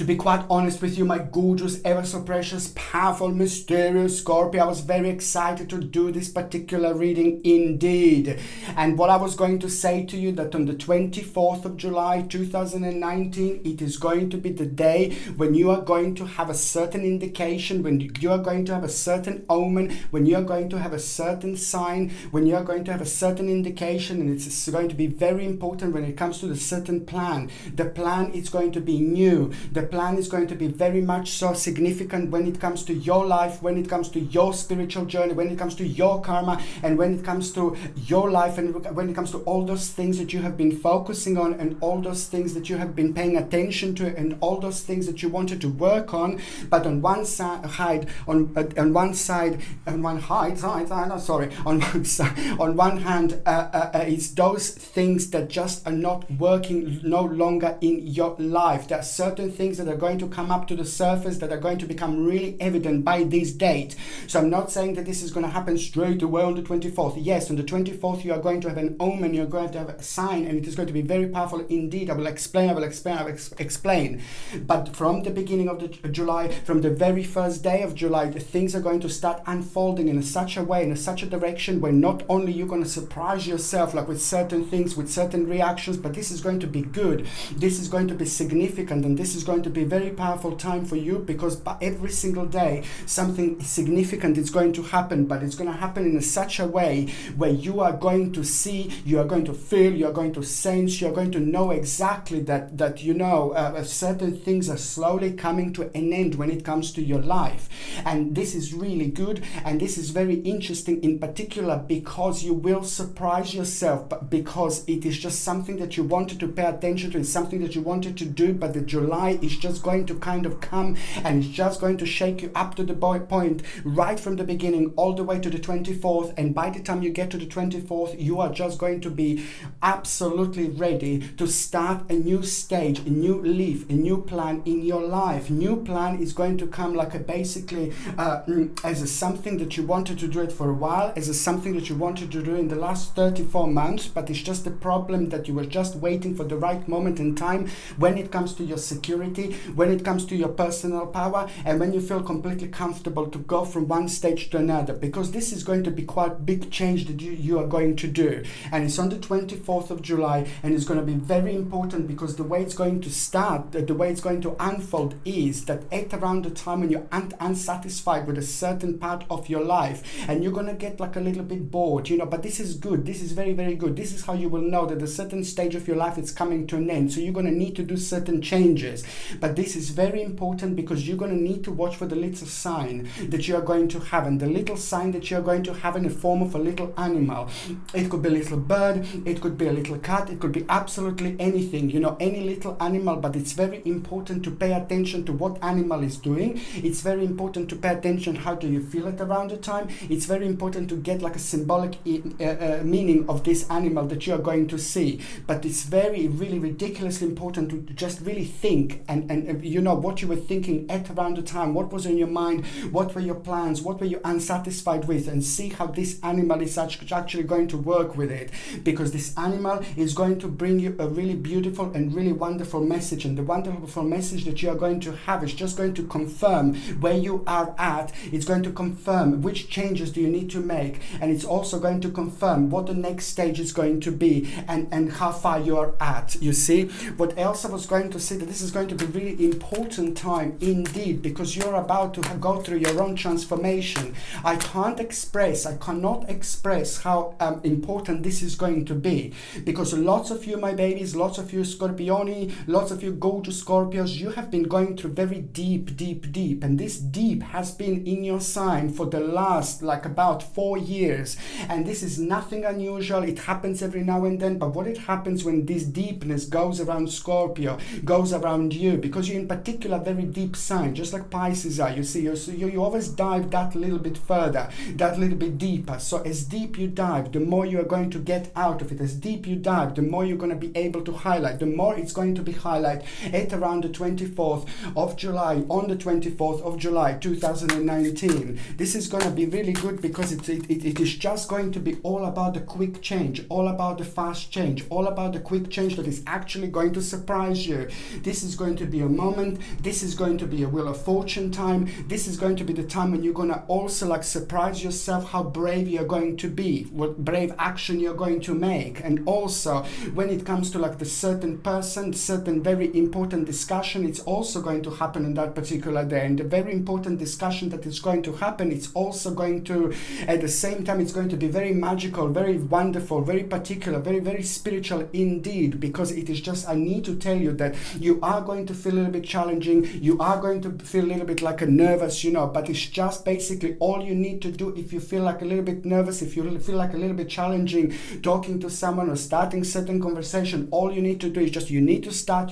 To be quite honest with you, my gorgeous, ever so precious, powerful, mysterious Scorpio, I was very excited to do this particular reading indeed. And what I was going to say to you, that on the 24th of July 2019, it is going to be the day when you are going to have a certain indication, when you are going to have a certain omen, when you are going to have a certain sign, when you are going to have a certain indication, and it's going to be very important when it comes to the certain plan. The plan is going to be new. The plan is going to be very much so significant when it comes to your life, when it comes to your spiritual journey, when it comes to your karma, and when it comes to your life, and when it comes to all those things that you have been focusing on, and all those things that you have been paying attention to, and all those things that you wanted to work on. But on one side, it's those things that just are not working no longer in your life. There are certain things that are going to come up to the surface that are going to become really evident by this date. So I'm not saying that this is going to happen straight away on the 24th. Yes, on the 24th you are going to have an omen, you're going to have a sign, and it is going to be very powerful indeed. I will explain. But from the beginning of the July, from the very first day of July, the things are going to start unfolding in such a way, in such a direction, where not only you're going to surprise yourself like with certain things, with certain reactions, but this is going to be good. This is going to be significant, and this is going to be a very powerful time for you, because by every single day something significant is going to happen, but it's going to happen in such a way where you are going to see, you are going to feel, you are going to sense, you are going to know exactly that certain things are slowly coming to an end when it comes to your life. And this is really good, and this is very interesting in particular because you will surprise yourself, but because it is just something that you wanted to pay attention to, it's something that you wanted to do, but the July is just going to kind of come, and it's just going to shake you up to the point right from the beginning all the way to the 24th. And by the time you get to the 24th, you are just going to be absolutely ready to start a new stage, a new leaf, a new plan in your life. New plan is going to come like as something that you wanted to do it for a while, as something that you wanted to do in the last 34 months, but it's just the problem that you were just waiting for the right moment in time when it comes to your security, when it comes to your personal power, and when you feel completely comfortable to go from one stage to another, because this is going to be quite big change that you are going to do. And it's on the 24th of July, and it's going to be very important because the way it's going to start, the way it's going to unfold is that at around the time when you're unsatisfied with a certain part of your life, and you're going to get like a little bit bored, but this is good. This is very, very good. This is how you will know that a certain stage of your life is coming to an end. So you're going to need to do certain changes. But this is very important because you're going to need to watch for the little sign that you are going to have, and the little sign that you're going to have in the form of a little animal. It could be a little bird, it could be a little cat, it could be absolutely anything, any little animal. But it's very important to pay attention to what animal is doing. It's very important to pay attention how do you feel it around the time. It's very important to get like a symbolic meaning of this animal that you are going to see. But it's very, really ridiculously important to just really think and what you were thinking at around the time, what was in your mind, what were your plans, what were you unsatisfied with, and see how this animal is actually going to work with it, because this animal is going to bring you a really beautiful and really wonderful message. And the wonderful message that you are going to have is just going to confirm where you are at. It's going to confirm which changes do you need to make, and it's also going to confirm what the next stage is going to be, and how far you are at. You see, what else I was going to say, that this is going to be a really important time indeed, because you're about to go through your own transformation. I cannot express how important this is going to be, because lots of you, my babies, lots of you Scorpioni, lots of you gorgeous Scorpios, you have been going through very deep, and this deep has been in your sign for the last about 4 years, and this is nothing unusual. It happens every now and then, but what it happens when this deepness goes around Scorpio, goes around you, because you're in particular very deep sign, just like Pisces are. You see, you always dive that little bit further, that little bit deeper. So as deep you dive, the more you are going to get out of it. As deep you dive, the more you're going to be able to highlight, the more it's going to be highlight at around the 24th of July, on the 24th of July 2019. This is going to be really good because it is just going to be all about the quick change, all about the fast change, all about the quick change that is actually going to surprise you. This is going to be a moment. This is going to be a Wheel of Fortune time. This is going to be the time when you're going to also like surprise yourself how brave you're going to be, what brave action you're going to make. And also when it comes to like the certain person, certain very important discussion, it's also going to happen on that particular day. And the very important discussion that is going to happen, it's also going to, at the same time, it's going to be very magical, very wonderful, very particular, very, very spiritual indeed, because it is just, I need to tell you that you are going to feel a little bit challenging, you are going to feel a little bit like a nervous, you know, but it's just basically all you need to do. If you feel like a little bit nervous, if you feel like a little bit challenging talking to someone or starting certain conversation, all you need to do is just, you need to start.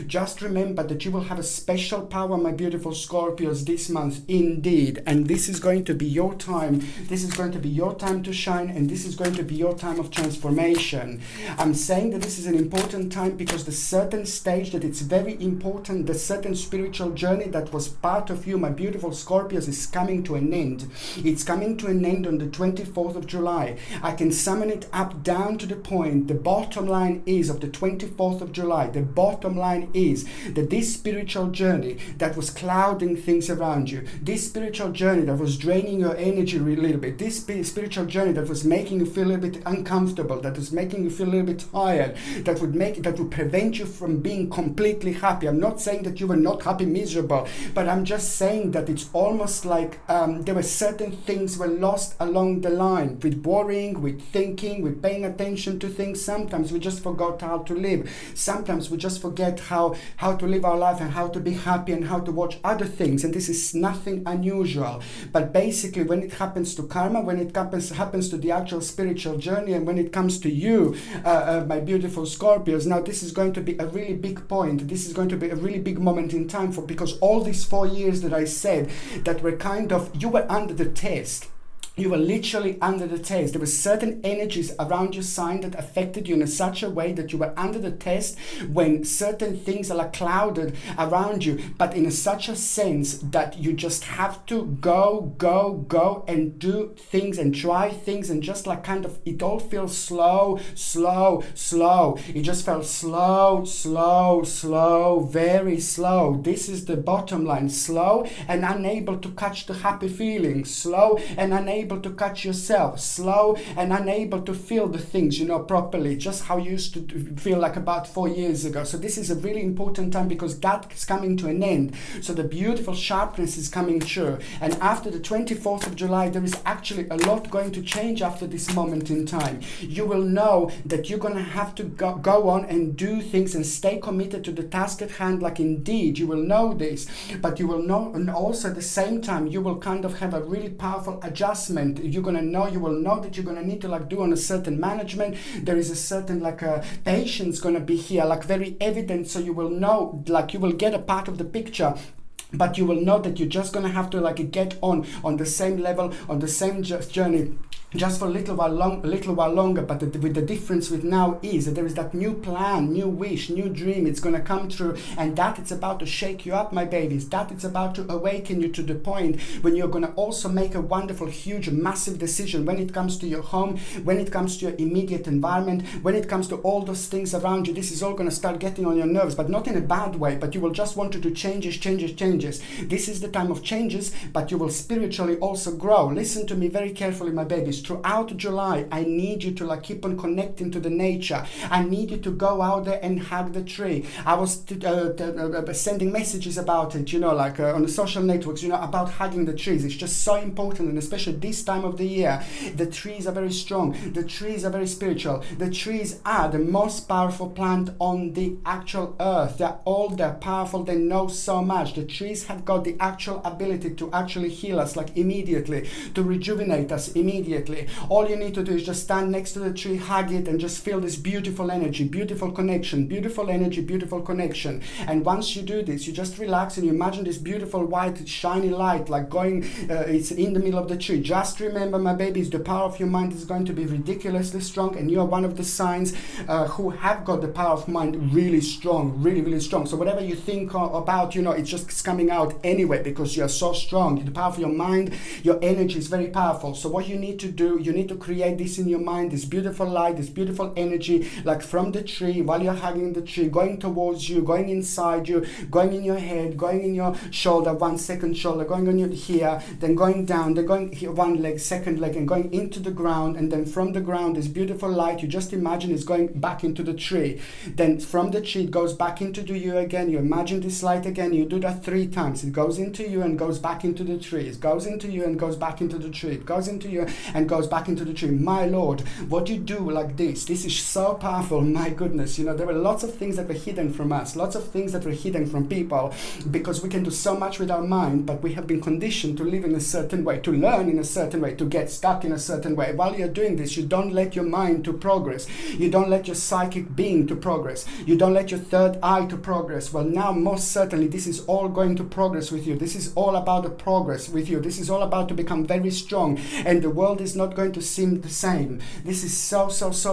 Just remember that you will have a special power, my beautiful Scorpios, this month indeed, and this is going to be your time. This is going to be your time to shine, and this is going to be your time of transformation. I'm saying that this is an important time because the certain stage that it's very important, the certain spiritual journey that was part of you, my beautiful Scorpios, is coming to an end. It's coming to an end on the 24th of July. I can summon it up down to the point. The bottom line is of the 24th of July, the bottom line is that this spiritual journey that was clouding things around you, this spiritual journey that was draining your energy a little bit, this spiritual journey that was making you feel a little bit uncomfortable, that was making you feel a little bit tired, that would prevent you from being completely happy. I'm not saying that you were not happy, miserable, but I'm just saying that it's almost like there were certain things were lost along the line with worrying, with thinking, with paying attention to things. Sometimes we just forgot how to live. Sometimes we just forget how to live our life and how to be happy and how to watch other things, and this is nothing unusual. But basically when it happens to karma, when it happens to the actual spiritual journey, and when it comes to you, my beautiful Scorpios, now this is going to be a really big point. This is going to be a really big moment in time because all these 4 years that I said that were kind of, you were under the test. You were literally under the test. There were certain energies around your sign that affected you in such a way that you were under the test when certain things are like clouded around you, but in such a sense that you just have to go and do things and try things, and just like kind of, it all feels slow. It just felt slow, very slow. This is the bottom line. Slow and unable to catch the happy feelings. Slow and unable to catch yourself, slow and unable to feel the things, you know, properly, just how you used to feel like about 4 years ago. So this is a really important time because that's coming to an end. So the beautiful sharpness is coming true. And after the 24th of July, there is actually a lot going to change after this moment in time. You will know that you're going to have to go on and do things and stay committed to the task at hand, like indeed you will know this, but you will know, and also at the same time you will kind of have a really powerful adjustment. You will know that you're going to need to like do on a certain management. There is a certain like patience going to be here, like very evident. So you will know, like you will get a part of the picture, but you will know that you're just going to have to like get on the same level, on the same journey, just for a little while longer. But with the difference with now is that there is that new plan, new wish, new dream. It's going to come true, and that it's about to shake you up, my babies. That it's about to awaken you to the point when you're going to also make a wonderful, huge, massive decision when it comes to your home, when it comes to your immediate environment, when it comes to all those things around you. This is all going to start getting on your nerves, but not in a bad way, but you will just want to do changes. This is the time of changes, but you will spiritually also grow. Listen to me very carefully, my babies. Throughout July, I need you to like keep on connecting to the nature. I need you to go out there and hug the tree. I was sending messages about it, you know, like on the social networks, you know, about hugging the trees. It's just so important, and especially this time of the year, the trees are very strong. The trees are very spiritual. The trees are the most powerful plant on the actual earth. They're powerful. They know so much. The trees have got the actual ability to actually heal us like immediately, to rejuvenate us immediately. All you need to do is just stand next to the tree, hug it, and just feel this beautiful energy, beautiful connection, beautiful energy, beautiful connection. And once you do this, you just relax and you imagine this beautiful white shiny light like going, it's in the middle of the tree. Just remember, my babies, the power of your mind is going to be ridiculously strong, and you are one of the signs who have got the power of mind really strong, really strong. So whatever you think about, you know, it's just coming out anyway because you are so strong. The power of your mind, your energy is very powerful. So what you need to do do, you need to create this in your mind, this beautiful light, this beautiful energy, like from the tree, while you're hugging the tree, going towards you, going inside you, going in your head, going in your shoulder, one second shoulder, going on your here, then going down, then going here, one leg, second leg, and going into the ground. And then from the ground, this beautiful light, you just imagine is going back into the tree. Then from the tree, it goes back into you again. You imagine this light again. You do that 3 times. It goes into you and goes back into the tree. It goes into you and goes back into the tree. It goes into you and goes back into the tree. My Lord, what you do like this is so powerful. My goodness, you know, there were lots of things that were hidden from us, lots of things that were hidden from people, because we can do so much with our mind, but we have been conditioned to live in a certain way, to learn in a certain way, to get stuck in a certain way. While you're doing this, you don't let your mind to progress. You don't let your psychic being to progress. You don't let your third eye to progress. Well, now most certainly this is all going to progress with you. This is all about the progress with you. This is all about to become very strong, and the world is not going to seem the same. This is so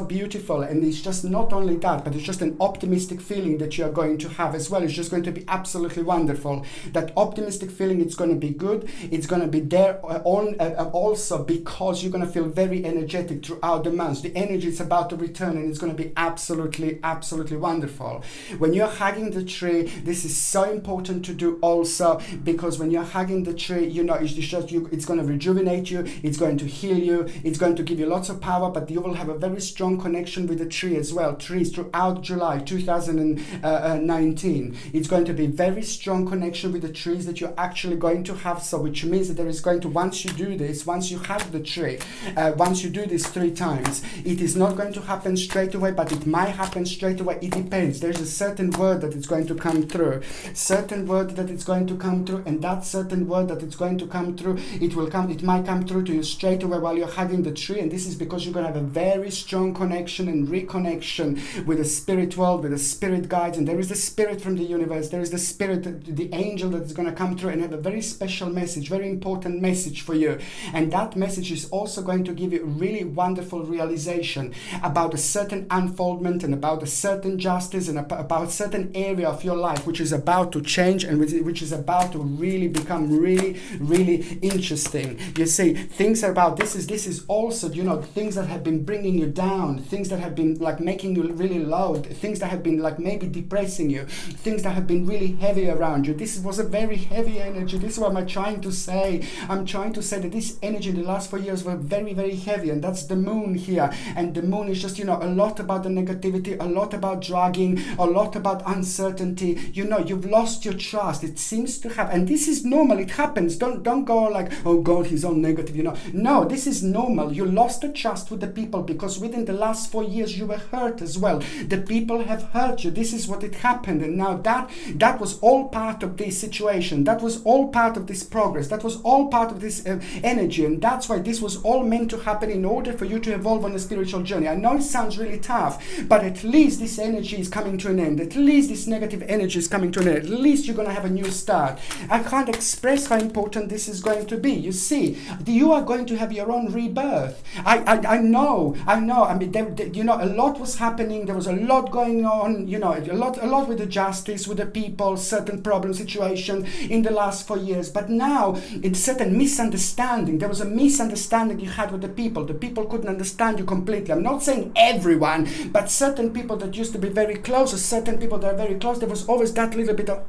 beautiful, and it's just not only that, but it's just an optimistic feeling that you are going to have as well. It's just going to be absolutely wonderful. That optimistic feeling, it's going to be good. It's going to be there also because you're going to feel very energetic throughout the months. The energy is about to return, and it's going to be absolutely wonderful. When you're hugging the tree, this is so important to do also, because when you're hugging the tree, you know, it's going to rejuvenate you, it's going to heal you, it's going to give you lots of power, but you will have a very strong connection with the tree as well. Trees throughout July 2019. It's going to be very strong connection with the trees that you're actually going to have, so which means that there is going to, once you do this, once you have the tree, once you do this 3 times, it is not going to happen straight away, but it might happen straight away. It depends. There's a certain word that it's going to come through, certain word that it's going to come through, and that certain word that it's going to come through, it might come through to you straight away while you're hugging the tree. And this is because you're going to have a very strong connection and reconnection with the spirit world, with the spirit guides. And there is the spirit from the universe, there is the spirit, the angel that is going to come through and have a very special message, very important message for you. And that message is also going to give you a really wonderful realization about a certain unfoldment and about a certain justice and about a certain area of your life which is about to change and which is about to really become really interesting. You see, things are about, this is also, you know, things that have been bringing you down, things that have been like making you really low, things that have been like maybe depressing you, things that have been really heavy around you. This was a very heavy energy. This is what I'm trying to say. I'm trying to say that this energy in the last 4 years were very heavy, and that's the moon here. And the moon is just, you know, a lot about the negativity, a lot about dragging, a lot about uncertainty. You know, you've lost your trust. It seems to have, and this is normal. It happens. Don't go like, oh God, he's all negative, you know. No, this is normal. You lost the trust with the people because within the last 4 years you were hurt as well. The people have hurt you. This is what it happened. And now that was all part of this situation. That was all part of this progress. That was all part of this energy. And that's why this was all meant to happen in order for you to evolve on a spiritual journey. I know it sounds really tough, but at least this energy is coming to an end. At least this negative energy is coming to an end. At least you're going to have a new start. I can't express how important this is going to be. You see, you are going to have your own rebirth. I know. I mean, you know, a lot was happening. There was a lot going on, you know, a lot with the justice, with the people, certain problem situation in the last 4 years. But now it's certain misunderstanding. There was a misunderstanding you had with the people. The people couldn't understand you completely. I'm not saying everyone, but certain people that used to be very close, or certain people that are very close, there was always that little bit of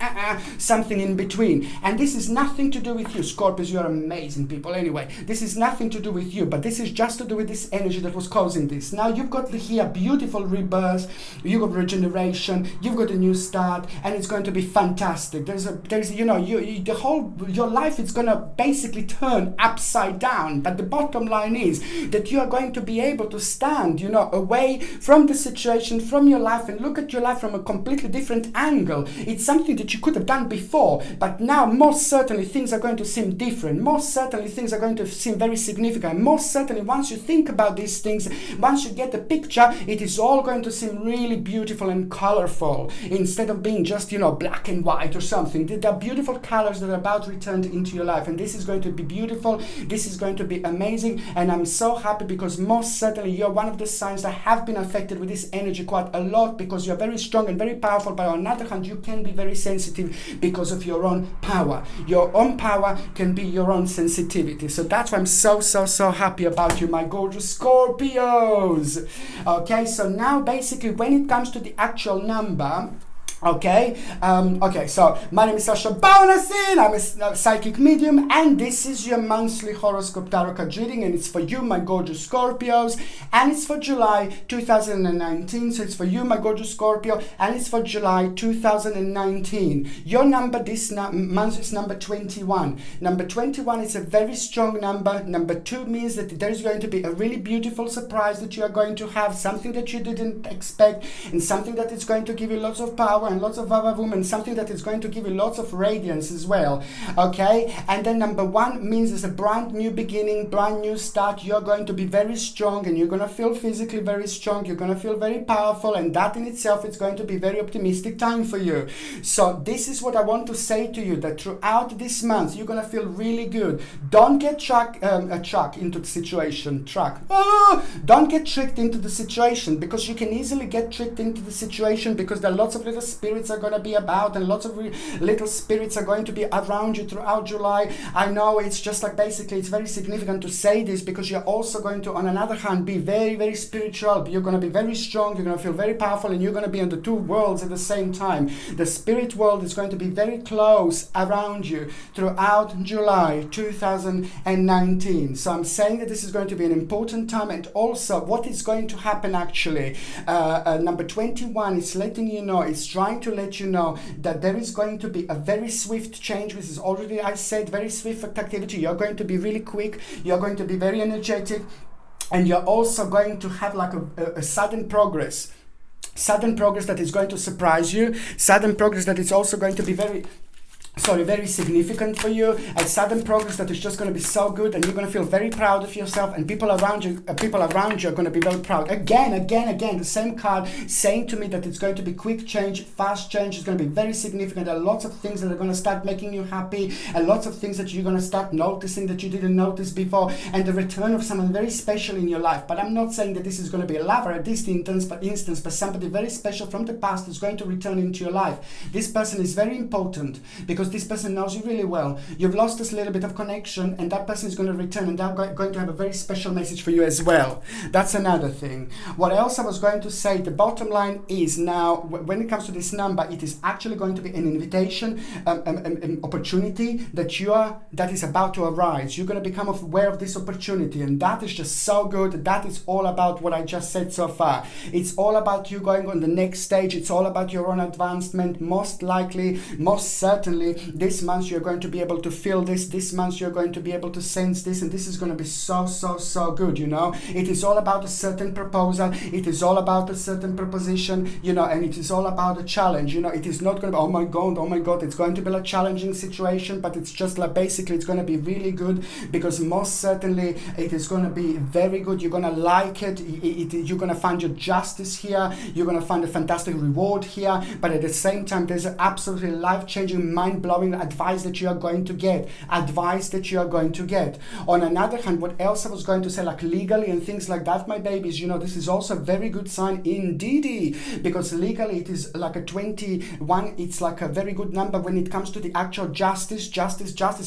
something in between. And this is nothing to do with you, Scorpios. You are amazing people. Anyway, this is nothing to do with you, but this is just to do with this energy that was causing this. Now you've got here beautiful rebirth, you've got regeneration, you've got a new start, and it's going to be fantastic. There's you know, your life is going to basically turn upside down. But the bottom line is that you are going to be able to stand, you know, away from the situation, from your life, and look at your life from a completely different angle. It's something that you could have done before, but now most certainly things are going to seem different. Most certainly things are going to seem very significant. Most certainly once you think about these things, once you get the picture, it is all going to seem really beautiful and colorful instead of being just, you know, black and white or something. There are beautiful colors that are about to return into your life, and this is going to be beautiful. This is going to be amazing, and I'm so happy because most certainly you're one of the signs that have been affected with this energy quite a lot, because you're very strong and very powerful, but on the other hand you can be very sensitive because of your own power. Your own power can be your own sensitivity. So that's why I'm so so happy about you, my gorgeous Scorpios. Okay, so now basically when it comes to the actual number, okay, so my name is Sasha Bonasin, I'm a psychic medium, and this is your monthly horoscope tarot card reading, and it's for you, my gorgeous Scorpios, and it's for July 2019, so it's for you, my gorgeous Scorpio, and it's for July 2019. Your number this month is number 21. Number 21 is a very strong number. Number 2 means that there's going to be a really beautiful surprise that you are going to have, something that you didn't expect, and something that is going to give you lots of power and lots of women, something that is going to give you lots of radiance as well. Okay, and then number 1 means it's a brand new beginning, brand new start. You're going to be very strong, and you're going to feel physically very strong, you're going to feel very powerful, and that in itself is going to be very optimistic time for you. So this is what I want to say to you, that throughout this month you're going to feel really good. Don't get trucked into the situation. Don't get tricked into the situation, because you can easily get tricked into the situation, because there are lots of little spirits are going to be about, and lots of little spirits are going to be around you throughout July. I know it's just like, basically it's very significant to say this, because you're also going to, on another hand, be very, very spiritual. You're going to be very strong, you're going to feel very powerful, and you're going to be in the two worlds at the same time. The spirit world is going to be very close around you throughout July 2019. So I'm saying that this is going to be an important time. And also what is going to happen actually, number 21 is letting you know, it's trying to let you know that there is going to be a very swift change, which is already, I said, very swift activity. You're going to be really quick, you're going to be very energetic, and you're also going to have like a sudden progress that is going to surprise you, sudden progress that is also going to be very significant for you, and sudden progress that is just going to be so good, and you're going to feel very proud of yourself, and people around you are going to be very proud. Again, the same card saying to me that it's going to be quick change, fast change. It's going to be very significant. There are lots of things that are going to start making you happy, and lots of things that you're going to start noticing that you didn't notice before, and the return of someone very special in your life. But I'm not saying that this is going to be a lover at this instance, but somebody very special from the past is going to return into your life. This person is very important, because this person knows you really well. You've lost this little bit of connection, and that person is going to return, and they're going to have a very special message for you as well. That's another thing. What else I was going to say, the bottom line is, now when it comes to this number, it is actually going to be an invitation, an opportunity that is about to arise. You're going to become aware of this opportunity, and that is just so good. That is all about what I just said so far. It's all about you going on the next stage. It's all about your own advancement. Most likely, most certainly, this month you're going to be able to feel this month you're going to be able to sense this, and this is going to be so good, you know. It is all about a certain proposal, it is all about a certain proposition, you know, and it is all about a challenge, you know. It is not going to be, oh my god, it's going to be a challenging situation, but it's just like, basically it's going to be really good, because most certainly it is going to be very good. You're going to like it. You're going to find your justice here, you're going to find a fantastic reward here, but at the same time there's an absolutely life-changing, mind-blowing advice that you are going to get. On another hand, what else I was going to say, like legally and things like that, my babies, you know, this is also a very good sign indeed, because legally it is like a 21. It's like a very good number when it comes to the actual justice.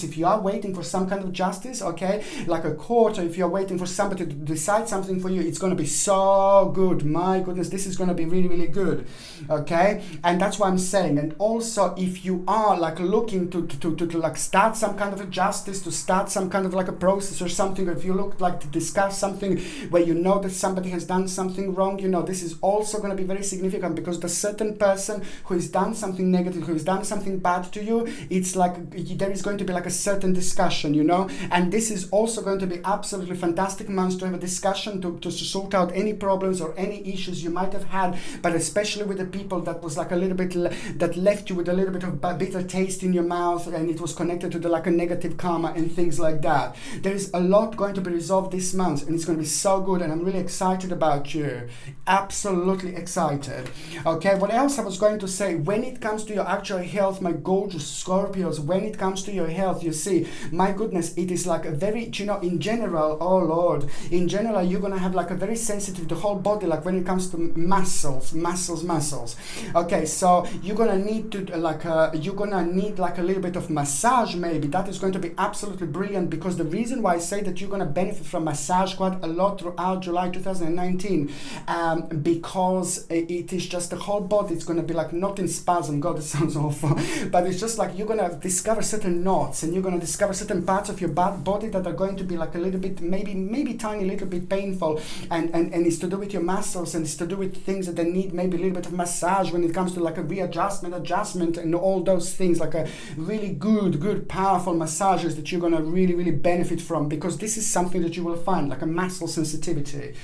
If you are waiting for some kind of justice, okay, like a court, or if you're waiting for somebody to decide something for you, it's going to be so good. My goodness, this is going to be really good, okay. And that's what I'm saying. And also, if you are like looking to like start some kind of a justice, to start some kind of like a process or something, or if you look like to discuss something where you know that somebody has done something wrong, you know, this is also going to be very significant, because the certain person who has done something negative, who has done something bad to you, it's like there is going to be like a certain discussion, you know. And this is also going to be absolutely fantastic months to have a discussion, to sort out any problems or any issues you might have had, but especially with the people that was like a little bit that left you with a little bit of bitter taste in your mouth, and it was connected to the like a negative karma and things like that. There is a lot going to be resolved this month, and it's going to be so good, and I'm really excited about you. Absolutely excited. Okay, what else I was going to say, when it comes to your actual health, my gorgeous Scorpios, when it comes to your health, you see, my goodness, it is like a very, you know, in general, oh Lord, in general, you're going to have like a very sensitive, the whole body, like when it comes to muscles. Okay, so you're going to need to need like a little bit of massage, maybe that is going to be absolutely brilliant, because the reason why I say that you're going to benefit from massage quite a lot throughout July 2019, because it is just the whole body, it's going to be like not in spasm, God, it sounds awful, but it's just like you're going to discover certain knots, and you're going to discover certain parts of your body that are going to be like a little bit, maybe tiny little bit painful, and it's to do with your muscles, and it's to do with things that they need maybe a little bit of massage when it comes to like a adjustment, and all those things, like a really good, powerful massages that you're going to really benefit from, because this is something that you will find, like a muscle sensitivity.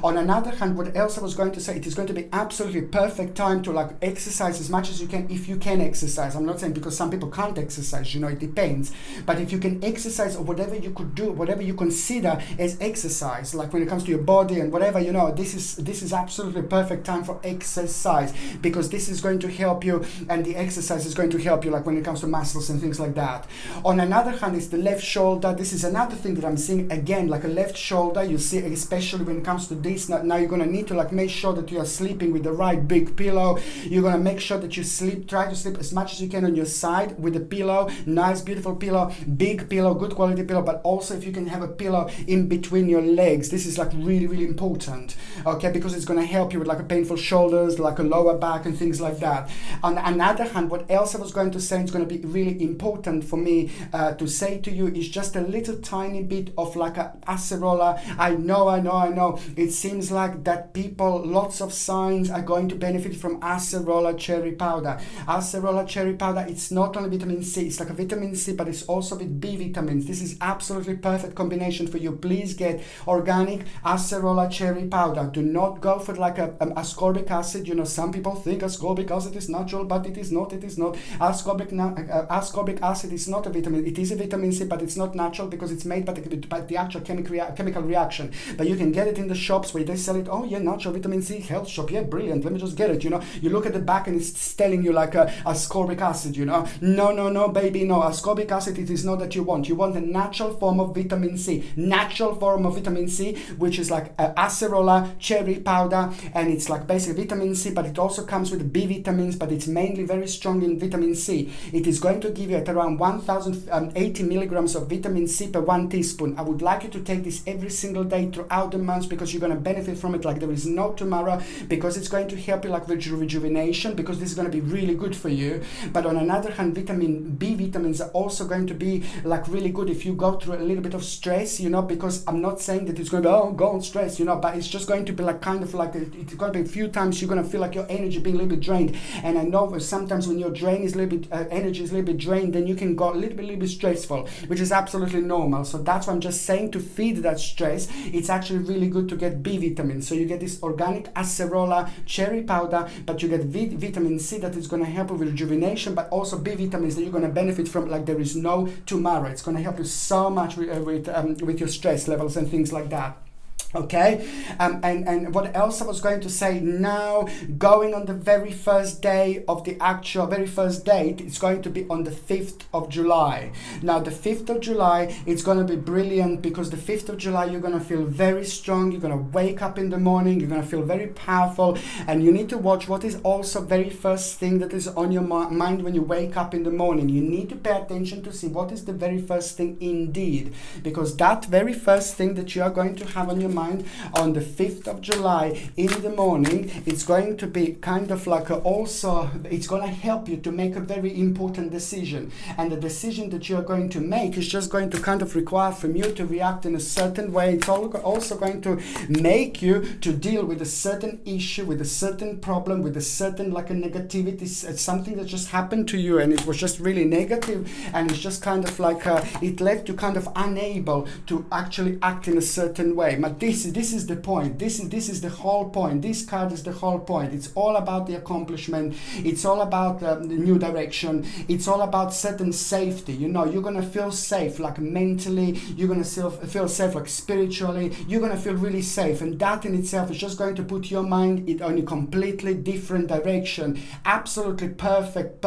On another hand, what else I was going to say, it is going to be absolutely perfect time to like exercise as much as you can, if you can exercise. I'm not saying because some people can't exercise, you know, it depends. But if you can exercise, or whatever you could do, whatever you consider as exercise, like when it comes to your body and whatever, you know, this is absolutely perfect time for exercise, because this is going to help you, and the exercise is going to help you, like when it comes to muscles and things like that. On another hand, is the left shoulder. This is another thing that I'm seeing again, like a left shoulder. You see, especially when it comes to this, now you're going to need to like make sure that you are sleeping with the right big pillow. You're going to make sure that you try to sleep as much as you can on your side with a pillow, nice beautiful pillow, big pillow, good quality pillow, but also if you can have a pillow in between your legs. This is like really important, okay, because it's going to help you with like a painful shoulders, like a lower back and things like that. On another hand, what else I was going to say, it's going to be really important for me to say to you, is just a little tiny bit of like a acerola. I know it seems like that people, lots of signs are going to benefit from acerola cherry powder. Acerola cherry powder, it's not only vitamin C, it's like a vitamin C, but it's also with B vitamins. This is absolutely perfect combination for you. Please get organic acerola cherry powder. Do not go for like a ascorbic acid. You know, some people think ascorbic acid is natural, but it is not. Ascorbic acid is not a vitamin. It is a vitamin C, but it's not natural, because it's made by the actual chemical reaction. But you can get it in the shops where they sell it. Oh yeah, natural vitamin C, health shop. Yeah, brilliant. Let me just get it. You know, you look at the back and it's telling you like ascorbic acid. You know, no, baby, no. Ascorbic acid, it is not that you want. You want a natural form of vitamin C. Natural form of vitamin C, which is like acerola cherry powder, and it's like basically vitamin C, but it also comes with B vitamins, but it's mainly very strong in vitamin C. It is going to give you at around 1080 milligrams of vitamin C per 1 teaspoon. I would like you to take this every single day throughout the months, because you're going to benefit from it like there is no tomorrow, because it's going to help you like with rejuvenation, because this is going to be really good for you. But on another hand, vitamin B vitamins are also going to be like really good if you go through a little bit of stress, you know, because I'm not saying that it's going to be, oh, go on stress, you know, but it's just going to be like kind of like, it's going to be a few times you're going to feel like your energy being a little bit drained. And I know sometimes when your drain is a little bit, energy is a little bit drained, then you can go a little bit stressful, which is absolutely normal. So that's why I'm just saying, to feed that stress, it's actually really good to get B vitamins. So you get this organic acerola cherry powder, but you get vitamin C that is going to help you with rejuvenation, but also B vitamins that you're going to benefit from like there is no tomorrow. It's going to help you so much with your stress levels and things like that. Okay, and what else I was going to say now, going on the very first day of the actual very first date, it's going to be on the 5th of July. Now the 5th of July, it's going to be brilliant, because the 5th of July you're going to feel very strong, you're going to wake up in the morning, you're going to feel very powerful, and you need to watch what is also very first thing that is on your mind when you wake up in the morning. You need to pay attention to see what is the very first thing indeed, because that very first thing that you are going to have on your mind on the 5th of July in the morning, it's going to be kind of like also, it's going to help you to make a very important decision, and the decision that you're going to make is just going to kind of require from you to react in a certain way. It's also going to make you to deal with a certain issue, with a certain problem, with a certain like a negativity, something that just happened to you and it was just really negative, and it's just kind of like it left you kind of unable to actually act in a certain way. But this is the point. This is the whole point. This card is the whole point. It's all about the accomplishment. It's all about the new direction. It's all about certain safety. You know, you're gonna feel safe, like mentally. You're gonna feel safe, like spiritually. You're gonna feel really safe, and that in itself is just going to put your mind in a completely different direction. Absolutely perfect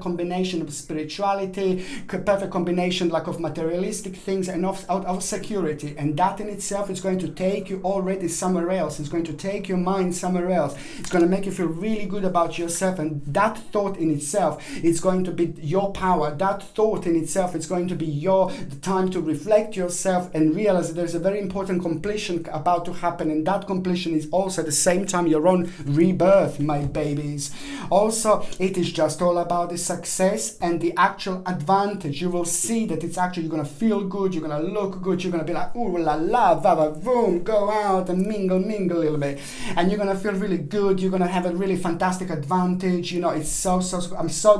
combination of spirituality, perfect combination like of materialistic things and of security, and that in itself is going going to take you already somewhere else. It's going to take your mind somewhere else. It's going to make you feel really good about yourself, and that thought in itself is going to be your power. That thought in itself is going to be the time to reflect yourself and realize that there's a very important completion about to happen, and that completion is also at the same time your own rebirth, my babies. Also, it is just all about the success and the actual advantage. You will see that it's actually, you're going to feel good, you're going to look good, you're going to be like, ooh la la, va va boom, go out and mingle a little bit, and you're going to feel really good. You're going to have a really fantastic advantage. You know, it's so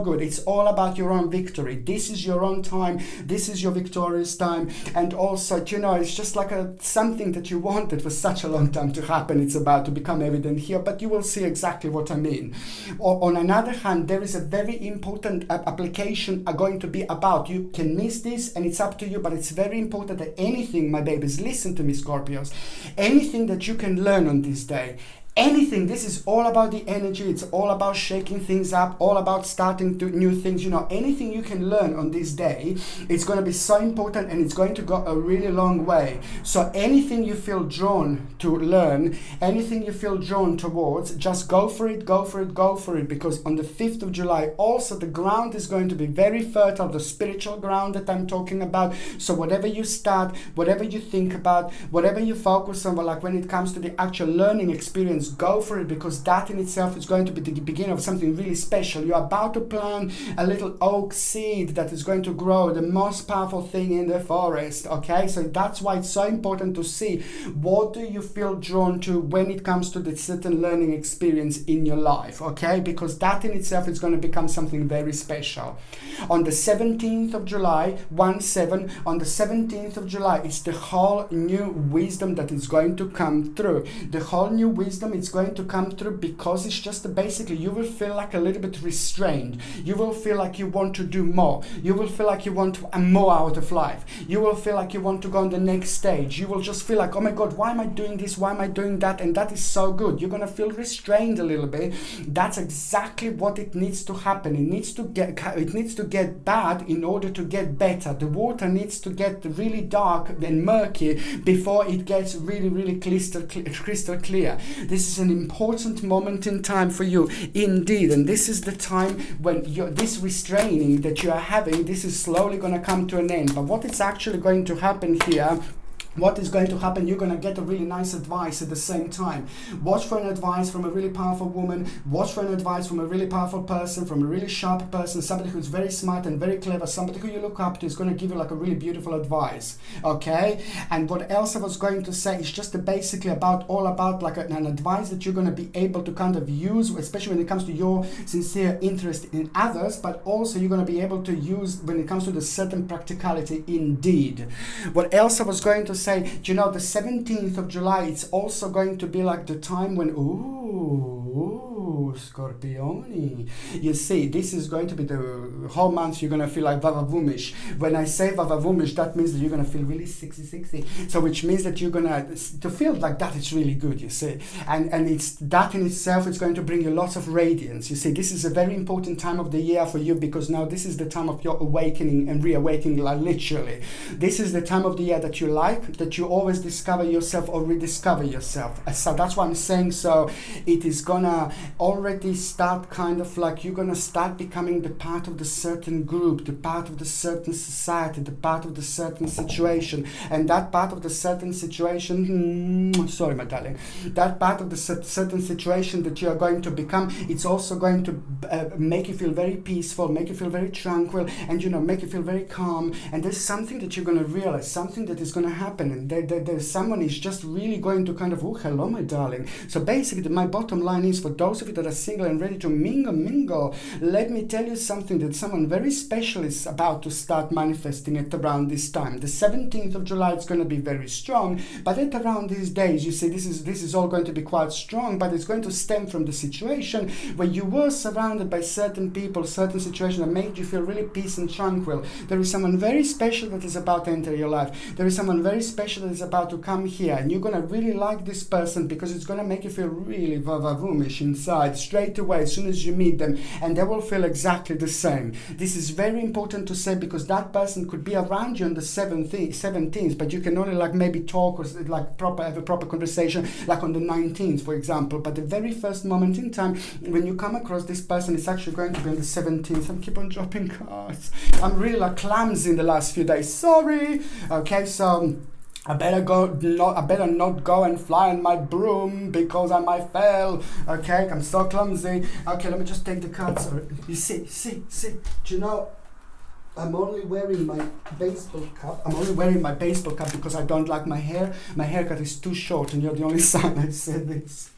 good. It's all about your own victory. This is your own time. This is your victorious time. And also, you know, it's just like something that you wanted for such a long time to happen. It's about to become evident here, but you will see exactly what I mean. On another hand, there is a very important application going to be about. You can miss this and it's up to you, but it's very important that anything, my babies, listen to me, Scorpios, anything that you can learn on this day, anything, this is all about the energy. It's all about shaking things up, all about starting to new things. You know, anything you can learn on this day, it's going to be so important, and it's going to go a really long way. So anything you feel drawn to learn, anything you feel drawn towards, just go for it, because on the 5th of July, also the ground is going to be very fertile, the spiritual ground that I'm talking about. So whatever you start, whatever you think about, whatever you focus on, like when it comes to the actual learning experience, go for it, because that in itself is going to be the beginning of something really special. You're about to plant a little oak seed that is going to grow, the most powerful thing in the forest. Okay, so that's why it's so important to see what do you feel drawn to when it comes to the certain learning experience in your life. Okay, because that in itself is going to become something very special. On the 17th of July, on the 17th of July, it's the whole new wisdom that is going to come through. The whole new wisdom, it's going to come through because it's just basically, you will feel like a little bit restrained. You will feel like you want to do more. You will feel like you want more out of life. You will feel like you want to go on the next stage. You will just feel like, oh my God, why am I doing this? Why am I doing that? And that is so good. You're going to feel restrained a little bit. That's exactly what it needs to happen. It needs to get bad in order to get better. The water needs to get really dark and murky before it gets really, really crystal clear. This is an important moment in time for you, indeed, and this is the time when this restraining that you are having, this is slowly going to come to an end. But what is actually going to happen here, what is going to happen, you're going to get a really nice advice at the same time. Watch for an advice from a really powerful woman. Watch for an advice from a really powerful person, from a really sharp person, somebody who's very smart and very clever, somebody who you look up to is going to give you like a really beautiful advice. Okay, and what else I was going to say is just basically all about like an advice that you're going to be able to kind of use, especially when it comes to your sincere interest in others, but also you're going to be able to use when it comes to the certain practicality indeed. What else I was going to say, you know, the 17th of July, it's also going to be like the time when, Scorpioni, you see, this is going to be the whole month you're going to feel like vavavumish. When I say vavavumish, that means that you're going to feel really sexy. So which means that you're going to feel like that is really good, you see. And it's that in itself, it's going to bring you lots of radiance. You see, this is a very important time of the year for you, because now this is the time of your awakening and reawakening, like literally. This is the time of the year that you like, that you always discover yourself or rediscover yourself. So that's why I'm saying, so it is gonna already start kind of like, you're gonna start becoming the part of the certain group, the part of the certain society, the part of the certain situation. And that part of the certain situation, sorry my darling, that part of the certain situation that you are going to become, it's also going to make you feel very peaceful, make you feel very tranquil, and you know, make you feel very calm. And there's something that you're going to realize, something that is going to happen, and there's someone is just really going to kind of, oh hello my darling. So basically my bottom line is, for those of you that are single and ready to mingle, let me tell you something, that someone very special is about to start manifesting at around this time. The 17th of July, it's going to be very strong, but at around these days, you see, this is all going to be quite strong, but it's going to stem from the situation where you were surrounded by certain people, certain situations that made you feel really peace and tranquil. There is someone very special that is about to enter your life. There is someone very special that is about to come here, and you're gonna really like this person because it's gonna make you feel really vavavoomish inside straight away as soon as you meet them, and they will feel exactly the same. This is very important to say because that person could be around you on the 17th, but you can only like maybe talk or like have a proper conversation like on the 19th, for example. But the very first moment in time when you come across this person, it's actually going to be on the 17th. I keep on dropping cards. I'm really like clumsy in the last few days. Sorry. Okay, so I better not go and fly on my broom because I might fail. Okay, I'm so clumsy. Okay, let me just take the cards. Sorry. You see. Do you know? I'm only wearing my baseball cap. Because I don't like my hair. My haircut is too short, and you're the only sign I said this.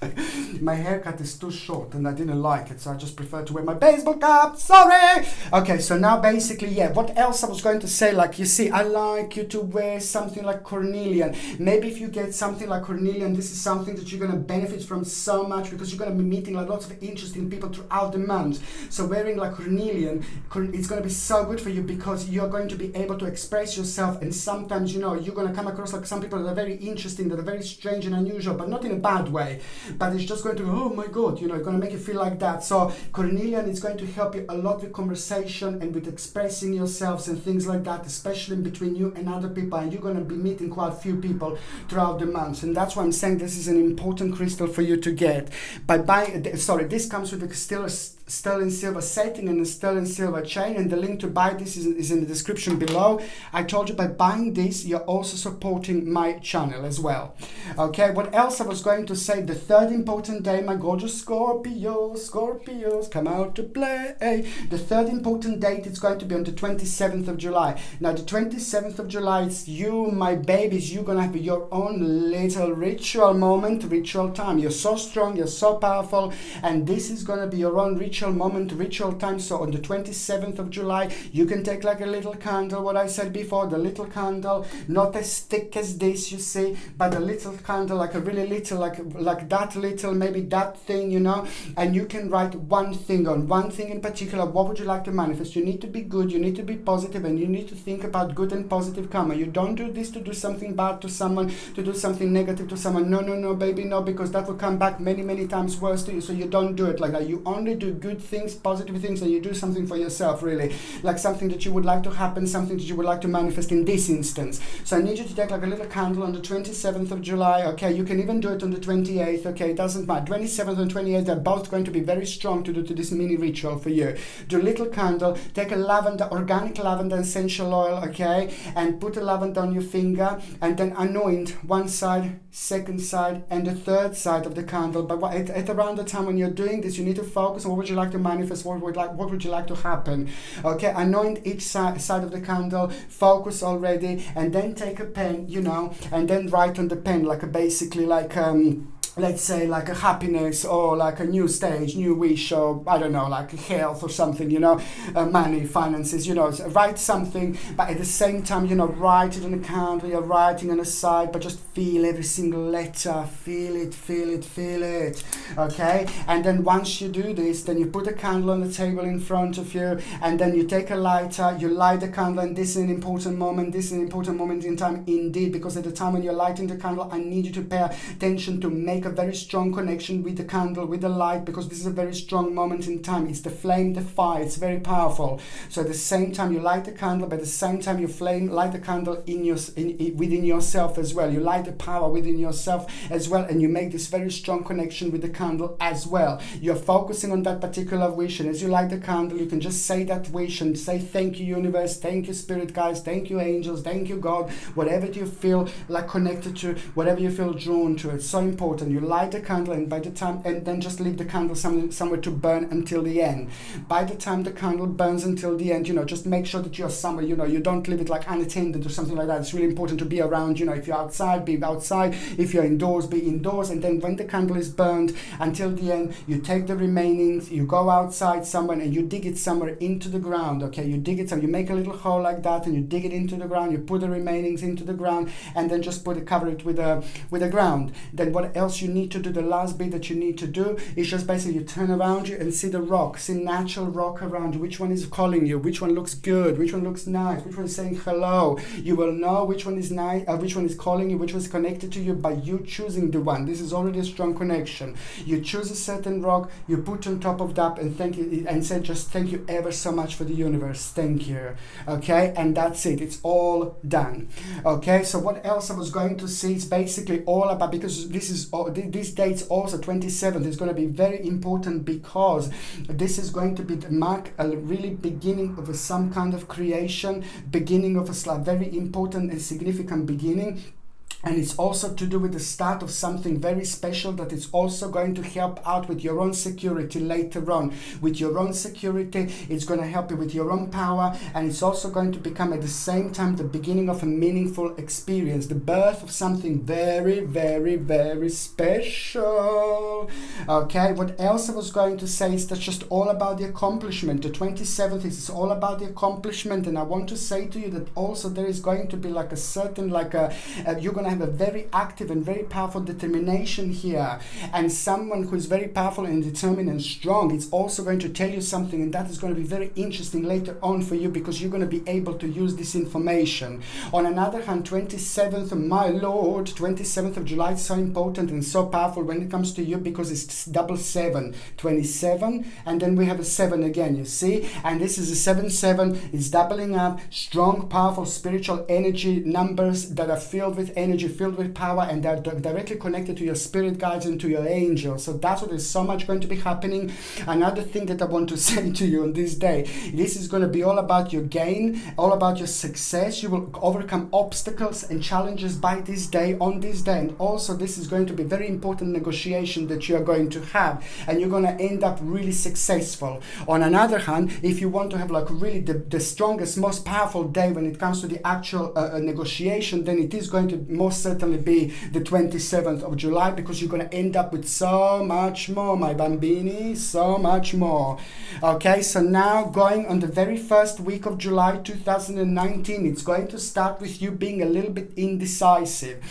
My haircut is too short, and I didn't like it, so I just prefer to wear my baseball cap. Sorry! Okay, so now basically, yeah, what else I was going to say, like, you see, I like you to wear something like cornelian. Maybe if you get something like cornelian, this is something that you're going to benefit from so much because you're going to be meeting like lots of interesting people throughout the month. So wearing like cornelian, it's going to be so good for you because you're going to be able to express yourself, and sometimes, you know, you're going to come across like some people that are very interesting, that are very strange and unusual, but not in a bad way, but it's just going to, oh my god, you know, it's going to make you feel like that. So cornelian is going to help you a lot with conversation and with expressing yourselves and things like that, especially in between you and other people, and you're going to be meeting quite a few people throughout the month, and that's why I'm saying this is an important crystal for you to get by buying. This comes with a sterling silver setting and a sterling silver chain, and the link to buy this is in the description below. I told you by buying this you're also supporting my channel as well. Okay, what else I was going to say? The third important day, my gorgeous Scorpios come out to play. The third important date is going to be on the 27th of July. Now the 27th of July, it's you, my babies, you're gonna have your own little ritual moment, ritual time. You're so strong, you're so powerful, and this is gonna be your own ritual moment, ritual time. So on the 27th of July, you can take like a little candle, what I said before, the little candle, not as thick as this, you see, but a little candle, like a really little, like that little, maybe that thing, you know, and you can write one thing in particular. What would you like to manifest? You need to be good, you need to be positive, and you need to think about good and positive karma. You don't do this to do something bad to someone, to do something negative to someone. No, baby, no, because that will come back many times worse to you. So you don't do it like that. You only do good things, positive things, and you do something for yourself, really, like something that you would like to happen, something that you would like to manifest in this instance. So I need you to take like a little candle on the 27th of July. Okay, you can even do it on the 28th. Okay, it doesn't matter. 27th and 28th are both going to be very strong to do to this mini ritual for you. Do a little candle, take a lavender, organic lavender essential oil, okay, and put a lavender on your finger, and then anoint one side, second side, and the third side of the candle. But at around the time when you're doing this, you need to focus on what would you like to manifest, what would you like to happen. Okay, anoint each side of the candle, focus already, and then take a pen, you know, and then write on the pen like a basically like let's say like a happiness, or like a new stage, new wish, or I don't know, like health or something, you know, money, finances, you know, so write something, but at the same time, you know, write it on a candle, you're writing on the side, but just feel every single letter, feel it, okay? And then once you do this, then you put a candle on the table in front of you, and then you take a lighter, you light the candle, and this is an important moment, in time indeed, because at the time when you're lighting the candle, I need you to pay attention to make a very strong connection with the candle, with the light, because this is a very strong moment in time. It's the flame, the fire, it's very powerful. So at the same time you light the candle, but at the same time you light the candle within yourself as well. You light the power within yourself as well, and you make this very strong connection with the candle as well. You're focusing on that particular wish, and as you light the candle, you can just say that wish and say thank you universe, thank you spirit guides, thank you angels, thank you God, whatever you feel like connected to, whatever you feel drawn to. It's so important. You light the candle, and by the time, and then just leave the candle somewhere to burn until the end. By the time the candle burns until the end, you know, just make sure that you're somewhere, you know, you don't leave it like unattended or something like that. It's really important to be around, you know, if you're outside, be outside, if you're indoors, be indoors, and then when the candle is burned until the end, you take the remainings, you go outside somewhere, and you dig it somewhere into the ground, okay? You dig it, so you make a little hole like that, and you dig it into the ground, you put the remainings into the ground, and then just cover it with a ground. Then what else else you need to do, the last bit that you need to do is just basically you turn around you and see the rock, see natural rock around you. Which one is calling you? Which one looks good? Which one looks nice? Which one is saying hello? You will know which one is nice, which one is calling you, which one is connected to you by you choosing the one. This is already a strong connection. You choose a certain rock, you put on top of that and thank you and say just thank you ever so much for the universe. Thank you. Okay, and that's it. It's all done. Okay, so what else I was going to see is basically all about, because this date's also 27th is going to be very important, because this is going to be mark a really beginning of some kind of creation, beginning of a very important and significant beginning. And it's also to do with the start of something very special that is also going to help out with your own security later on. With your own security, it's going to help you with your own power, and it's also going to become at the same time the beginning of a meaningful experience, the birth of something very, very, very special. Okay, what else I was going to say is that's just all about the accomplishment. The 27th is all about the accomplishment, and I want to say to you that also there is going to be like a certain, you're going to have a very active and very powerful determination here, and someone who is very powerful and determined and strong, it's also going to tell you something, and that is going to be very interesting later on for you, because you're going to be able to use this information. On another hand, 27th, my lord, 27th of July is so important and so powerful when it comes to you, because it's double 7, 27, and then we have a 7 again, you see, and this is a 7-7, it's doubling up, strong, powerful, spiritual energy, numbers that are filled with energy, filled with power, and they're directly connected to your spirit guides and to your angels. So that's what is so much going to be happening. Another thing that I want to say to you on this day, this is going to be all about your gain, all about your success. You will overcome obstacles and challenges by this day, on this day, and also this is going to be very important negotiation that you are going to have, and you're going to end up really successful. On another hand, if you want to have like really the strongest, most powerful day when it comes to the actual negotiation, then it is going to most certainly be the 27th of July, because you're going to end up with so much more, my bambini, so much more. Okay, so now going on the very first week of July 2019, it's going to start with you being a little bit indecisive,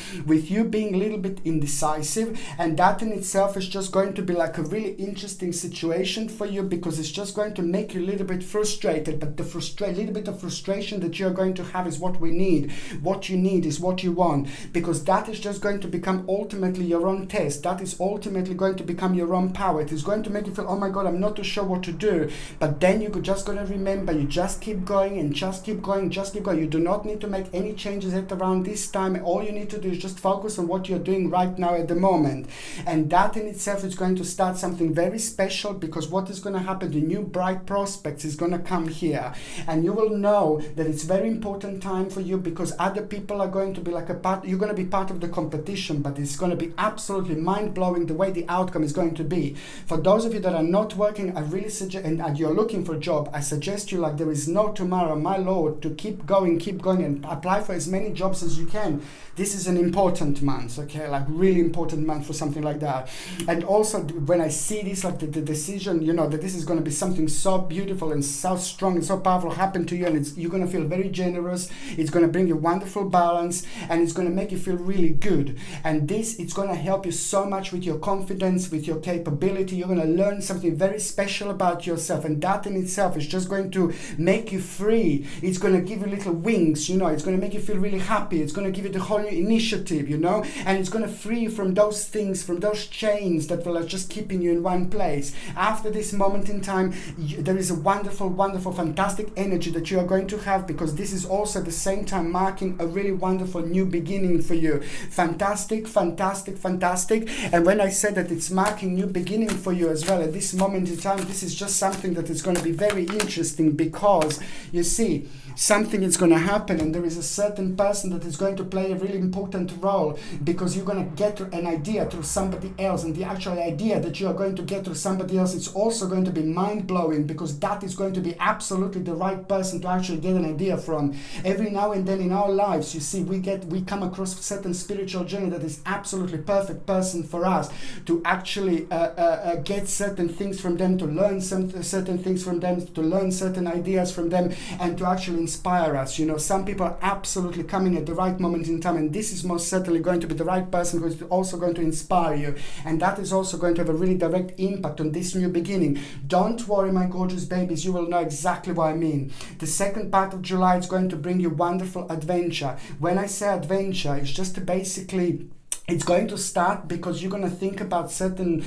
and that in itself is just going to be like a really interesting situation for you, because it's just going to make you a little bit frustrated, but the little bit of frustration that you're going to have is what we need. What you need is what you want, because that is just going to become ultimately your own test. That is ultimately going to become your own power. It is going to make you feel, oh my God, I'm not too sure what to do. But then you're just going to remember, you just keep going and just keep going, just keep going. You do not need to make any changes at around this time. All you need to do is just focus on what you're doing right now at the moment. And that in itself is going to start something very special, because what is going to happen, the new bright prospects is going to come here. And you will know that it's very important time for you, because other people are going to be like a part, you're going to be part of the competition, but it's going to be absolutely mind-blowing the way the outcome is going to be. For those of you that are not working, I really suggest, and you're looking for a job, I suggest you, like there is no tomorrow, my lord, to keep going and apply for as many jobs as you can. This is an important month, okay, like really important month for something like that. And also when I see this, like the decision, you know, that this is going to be something so beautiful and so strong and so powerful happen to you, and you're going to feel very generous, it's going to bring you wonderful balance, and it's going to make you feel really good. And it's going to help you so much with your confidence, with your capability. You're going to learn something very special about yourself, and that in itself is just going to make you free. It's going to give you little wings, you know, it's going to make you feel really happy. It's going to give you the whole new initiative, you know, and it's going to free you from those things, from those chains that are just keeping you in one place. After this moment in time, there is a wonderful, wonderful, fantastic energy that you are going to have, because this is also at the same time marking a really wonderful new beginning for you. Fantastic, fantastic, fantastic. And when I said that it's marking new beginning for you as well at this moment in time, this is just something that is going to be very interesting, because you see, something is going to happen, and there is a certain person that is going to play a really important role, because you're going to get an idea through somebody else, and the actual idea that you are going to get through somebody else, it's also going to be mind-blowing, because that is going to be absolutely the right person to actually get an idea from. Every now and then in our lives, you see, we come across across a certain spiritual journey that is absolutely perfect person for us to actually get certain things from them, to learn certain things from them, to learn certain ideas from them, and to actually inspire us. You know, some people are absolutely coming at the right moment in time, and this is most certainly going to be the right person who is also going to inspire you, and that is also going to have a really direct impact on this new beginning. Don't worry, my gorgeous babies, you will know exactly what I mean. The second part of July is going to bring you wonderful adventure. When I say adventure, it's just basically, it's going to start because you're going to think about certain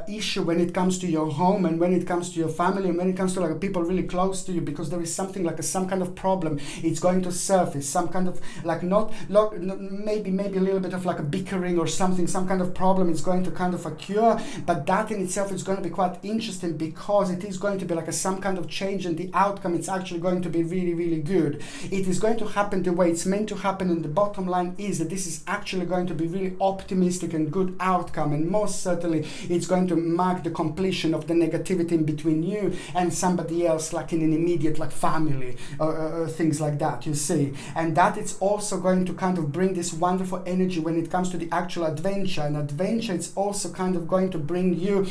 issue when it comes to your home, and when it comes to your family, and when it comes to like people really close to you, because there is something like some kind of problem. It's going to surface, some kind of like maybe a little bit of like a bickering or something, some kind of problem is going to kind of occur, but that in itself is going to be quite interesting because it is going to be like some kind of change, and the outcome it's actually going to be really, really good. It is going to happen the way it's meant to happen, and the bottom line is that this is actually going to be really optimistic and good outcome, and most certainly it's going to mark the completion of the negativity in between you and somebody else, like in an immediate like family or things like that, you see. And that it's also going to kind of bring this wonderful energy when it comes to the actual adventure. And adventure, it's also kind of going to bring you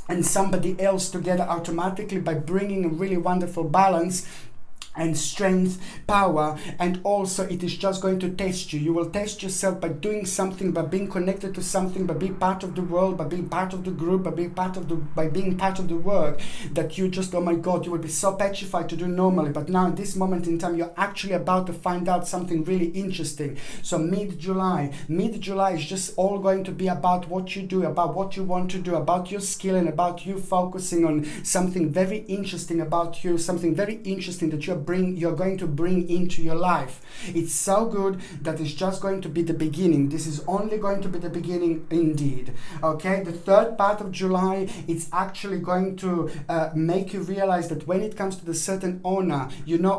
and somebody else together automatically by bringing a really wonderful balance and strength, power, and also it is just going to test you. You will test yourself by doing something, by being connected to something, by being part of the world, by being part of the group, by being part of the work, that you just, oh my God, you will be so petrified to do normally, but now at this moment in time you're actually about to find out something really interesting. So mid-July is just all going to be about what you do, about what you want to do, about your skill, and about you focusing on something very interesting about you, something very interesting that you're going to bring into your life. It's so good that it's just going to be the beginning. This is only going to be the beginning indeed. Okay, the third part of July, it's actually going to make you realize that when it comes to the certain owner,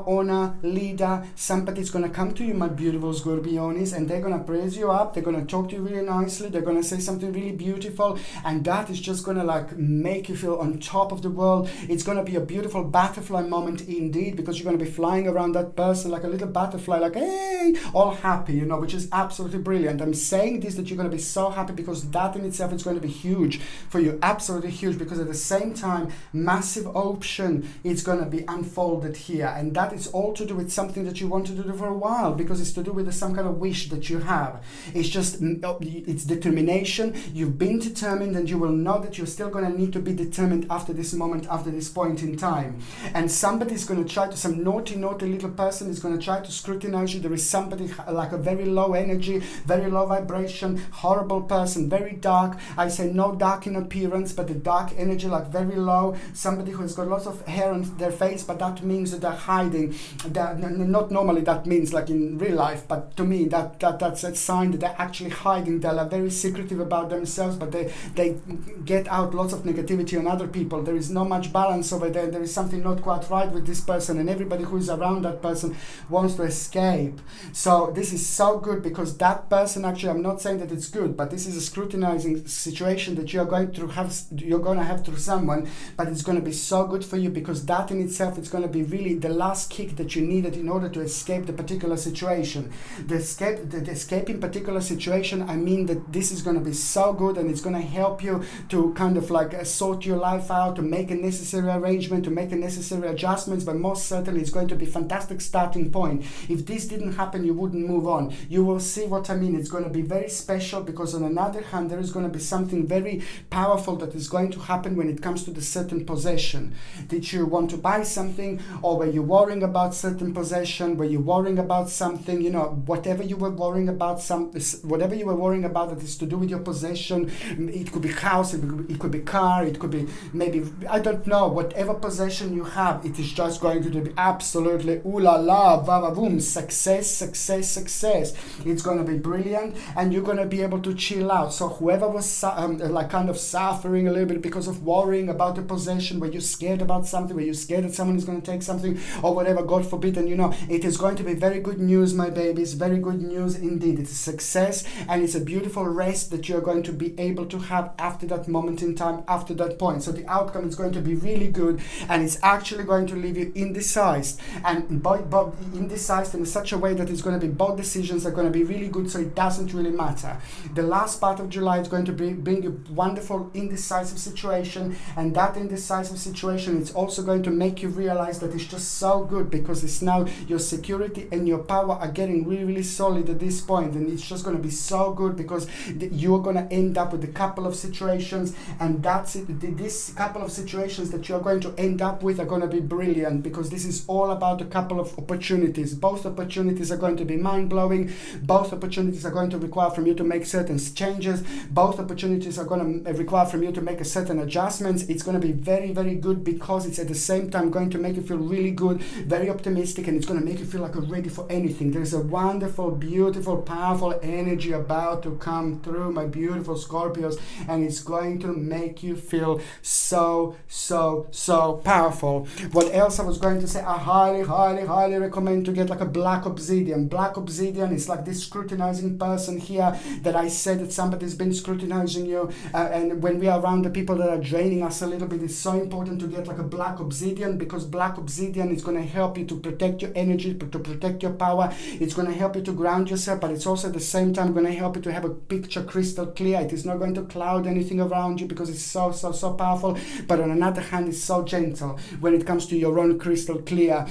owner, leader, somebody's going to come to you, my beautiful Scorpionis, and they're going to praise you up, they're going to talk to you really nicely, they're going to say something really beautiful, and that is just going to like make you feel on top of the world. It's going to be a beautiful butterfly moment indeed, because you're going to be flying around that person like a little butterfly, like hey, all happy, which is absolutely brilliant. I'm saying this that you're going to be so happy because that in itself is going to be huge for you, absolutely huge, because at the same time massive option is going to be unfolded here, and that is all to do with something that you wanted to do for a while, because it's to do with some kind of wish that you have. It's just, it's determination. You've been determined, and you will know that you're still going to need to be determined after this moment, after this point in time. And somebody's going to try to, some naughty little person is going to try to scrutinize you. There is somebody like a very low energy, very low vibration, horrible person, very dark. I say no dark in appearance, but the dark energy, like very low. Somebody who has got lots of hair on their face, but that means that they're hiding. Not normally that means like in real life, but to me that's a sign that they're actually hiding. They're very secretive about themselves, but they get out lots of negativity on other people. There is not much balance over there. There is something not quite right with this person, and everybody who is around that person wants to escape. So this is so good, because that person, actually, I'm not saying that it's good, but this is a scrutinizing situation that you're going to have through someone, but it's going to be so good for you, because that in itself is going to be really the last kick that you needed in order to escape the particular situation. The escape in particular situation, I mean that this is going to be so good, and it's going to help you to kind of like sort your life out, to make a necessary arrangement, to make a necessary adjustments, but most certainly it's going to be fantastic starting point. If this didn't happen, you wouldn't move on. You will see what I mean. It's going to be very special, because on another hand, there is going to be something very powerful that is going to happen when it comes to the certain possession. Did you want to buy something, or were you worrying about certain possession? Were you worrying about something, whatever you were worrying about, whatever you were worrying about that is to do with your possession. It could be house, it could be car, it could be maybe, I don't know, whatever possession you have, it is just going to be absolutely ooh la la, va va boom, success. It's going to be brilliant, and you're going to be able to chill out. So whoever was like kind of suffering a little bit because of worrying about the possession, where you're scared about something, where you're scared that someone is going to take something or whatever, God forbid, and it is going to be very good news, my babies, very good news indeed. It's a success, and it's a beautiful rest that you're going to be able to have after that moment in time, after that point. So the outcome is going to be really good, and it's actually going to leave you indecisive. indecised, and but indecised in such a way that it's going to be both decisions are going to be really good, so it doesn't really matter. The last part of July is going to bring you wonderful indecisive situation, and that indecisive situation is also going to make you realize that it's just so good, because it's now your security and your power are getting really, really solid at this point, and it's just going to be so good because you're going to end up with a couple of situations, and that's it. This couple of situations that you're going to end up with are going to be brilliant, because this is all about a couple of opportunities. Both opportunities are going to be mind-blowing. Both opportunities are going to require from you to make certain changes. Both opportunities are going to require from you to make a certain adjustments. It's going to be very, very good, because it's at the same time going to make you feel really good, very optimistic, and it's going to make you feel like you're ready for anything. There's a wonderful, beautiful, powerful energy about to come through, my beautiful Scorpios, and it's going to make you feel so, so, so powerful. What else I was going to say? I highly, highly, highly recommend to get like a black obsidian. Black obsidian is like this scrutinizing person here that I said that somebody's been scrutinizing you, and when we are around the people that are draining us a little bit, it's so important to get like a black obsidian, because black obsidian is going to help you to protect your energy, to protect your power. It's going to help you to ground yourself, but it's also at the same time going to help you to have a picture crystal clear. It is not going to cloud anything around you, because it's so, so, so powerful, but on another hand, it's so gentle when it comes to your own crystal clear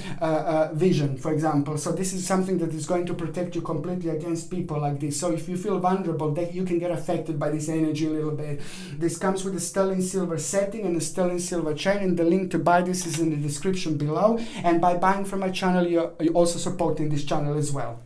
vision, for example. So this is something that is going to protect you completely against people like this. So if you feel vulnerable, that you can get affected by this energy a little bit. This comes with a sterling silver setting and a sterling silver chain, and the link to buy this is in the description below. And by buying from my channel, you're also supporting this channel as well,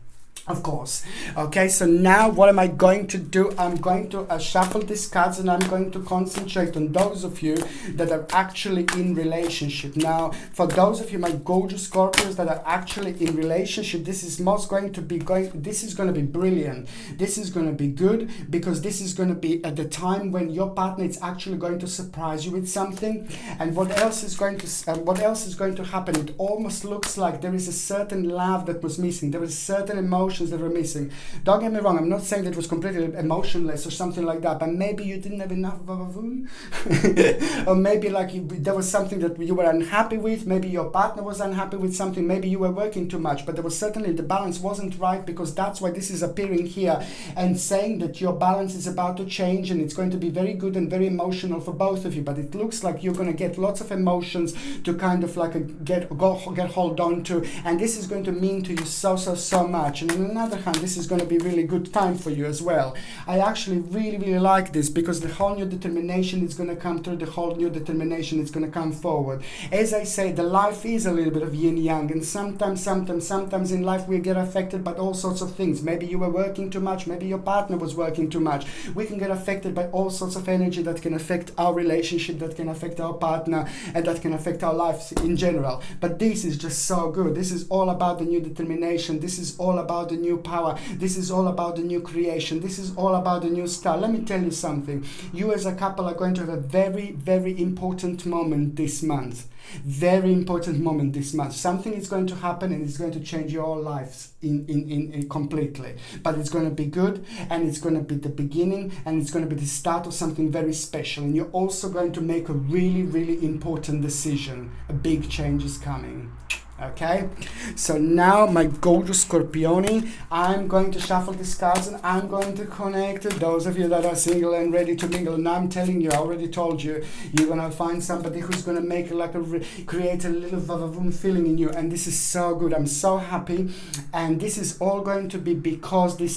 of course. Okay, so now what am I going to do? I'm going to shuffle these cards, and I'm going to concentrate on those of you that are actually in relationship. Now, for those of you, my gorgeous Scorpios, that are actually in relationship, this is going to be brilliant. This is going to be good, because this is going to be at the time when your partner is actually going to surprise you with something. And what else is going to happen? It almost looks like there is a certain love that was missing. There is certain emotion that were missing. Don't get me wrong, I'm not saying that it was completely emotionless or something like that, but maybe you didn't have enough or maybe like there was something that you were unhappy with. Maybe your partner was unhappy with something. Maybe you were working too much, but there was certainly the balance wasn't right, because that's why this is appearing here and saying that your balance is about to change, and it's going to be very good and very emotional for both of you. But it looks like you're going to get lots of emotions to kind of like get hold on to, and this is going to mean to you so, so, so much. And on the other hand, this is going to be really good time for you as well. I actually really, really like this, because the whole new determination is going to come through. The whole new determination is going to come forward. As I say, the life is a little bit of yin yang, and sometimes in life we get affected by all sorts of things. Maybe you were working too much. Maybe your partner was working too much. We can get affected by all sorts of energy that can affect our relationship, that can affect our partner, and that can affect our lives in general. But this is just so good. This is all about the new determination. This is all about the new power. This is all about the new creation. This is all about the new start. Let me tell you something. You as a couple are going to have a very, very important moment this month. Very important moment this month. Something is going to happen, and it's going to change your lives in completely. But it's going to be good, and it's going to be the beginning, and it's going to be the start of something very special. And you're also going to make a really, really important decision. A big change is coming. Okay, so now my gorgeous Scorpioni, I'm going to shuffle these cards, and I'm going to connect to those of you that are single and ready to mingle. And I'm telling you, I already told you, you're going to find somebody who's going to make like create a little vavavoom feeling in you. And this is so good. I'm so happy. And this is all going to be because the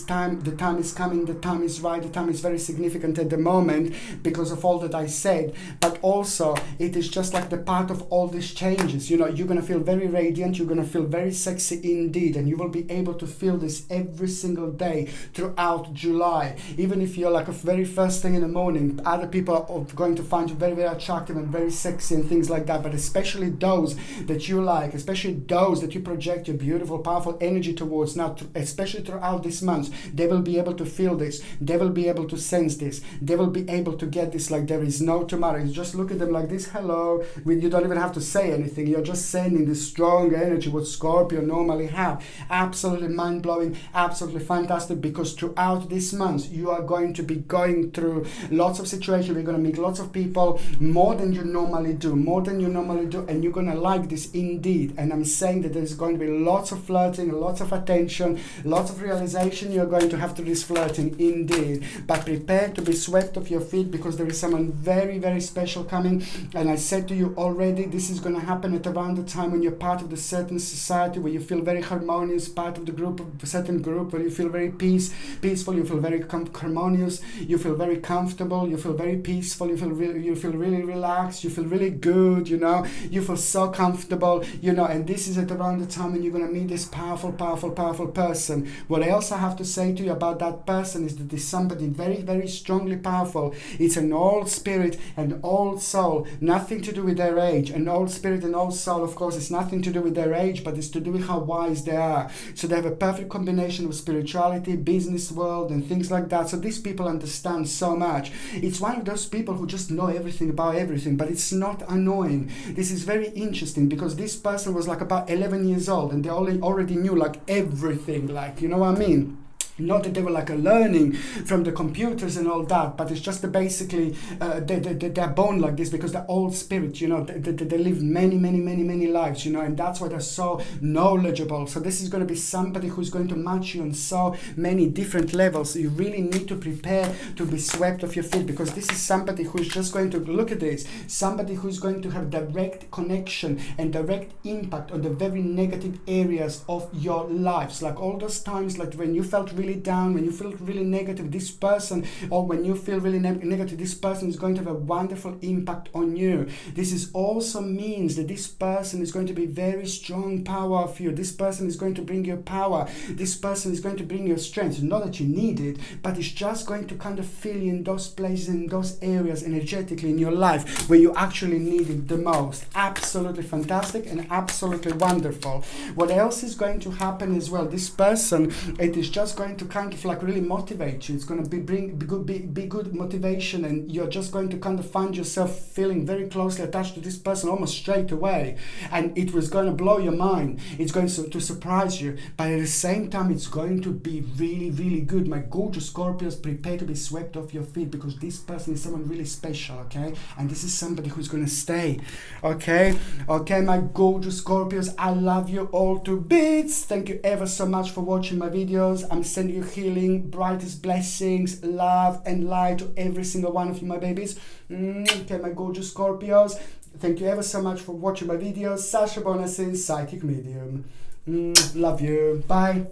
time is coming, the time is right, the time is very significant at the moment because of all that I said. But also, it is just like the part of all these changes. You know, you're going to feel very radiant. You're going to feel very sexy indeed, and you will be able to feel this every single day throughout July. Even if you're like a very first thing in the morning, other people are going to find you very, very attractive and very sexy and things like that. But especially those that you like, especially those that you project your beautiful, powerful energy towards now, especially throughout this month, they will be able to feel this. They will be able to sense this. They will be able to get this like there is no tomorrow. You just look at them like this, hello. You don't even have to say anything. You're just sending this strong strong energy what Scorpio normally have. Absolutely mind-blowing, absolutely fantastic, because throughout this month you are going to be going through lots of situations. You're going to meet lots of people more than you normally do, and you're going to like this indeed. And I'm saying that there's going to be lots of flirting, lots of attention, lots of realization you're going to have to this flirting indeed. But prepare to be swept off your feet, because there is someone very, very special coming. And I said to you already, this is going to happen at around the time when you're part of the certain society where you feel very harmonious, part of the group, of a certain group where you feel very peaceful, you feel very harmonious, you feel very comfortable, you feel very peaceful, you feel really relaxed, you feel really good, you know, you feel so comfortable, you know. And this is at around the time when you're going to meet this powerful person. What else I have to say to you about that person is that it's somebody very, very strongly powerful. It's an old spirit, an old soul, nothing to do with their age. An old spirit and old soul, of course, it's nothing to do with their age, but it's to do with how wise they are. So they have a perfect combination of spirituality, business world, and things like that. So these people understand so much. It's one of those people who just know everything about everything, but it's not annoying. This is very interesting, because this person was like about 11 years old and they already knew like everything, like, you know what I mean? Not that they were like learning from the computers and all that, but it's just basically they're born like this because they're old spirit, you know. They live many lives, you know, and that's why they're so knowledgeable. So this is going to be somebody who's going to match you on so many different levels. So you really need to prepare to be swept off your feet, because this is somebody who's just going to, look at this, somebody who's going to have direct connection and direct impact on the very negative areas of your lives. Like all those times, like when you felt really down, when you feel really negative, this person, or when you feel really negative, this person is going to have a wonderful impact on you. This is also means that this person is going to be very strong power of you. This person is going to bring you power. This person is going to bring you strength. Not that you need it, but it's just going to kind of fill you in those places, in those areas energetically in your life where you actually need it the most. Absolutely fantastic and absolutely wonderful. What else is going to happen as well? This person, it is just going to kind of like really motivate you. It's going to be good motivation, and you're just going to kind of find yourself feeling very closely attached to this person almost straight away, and it was going to blow your mind. It's going to surprise you, but at the same time it's going to be really good. My gorgeous Scorpios, prepare to be swept off your feet, because this person is someone really special, okay? And this is somebody who's going to stay, okay? Okay, my gorgeous Scorpios, I love you all to bits. Thank you ever so much for watching my videos. I'm sending you healing, brightest blessings, love and light to every single one of you, my babies. Okay, my gorgeous Scorpios, thank you ever so much for watching my videos. Sasha Bonasin, psychic medium. Love you. Bye.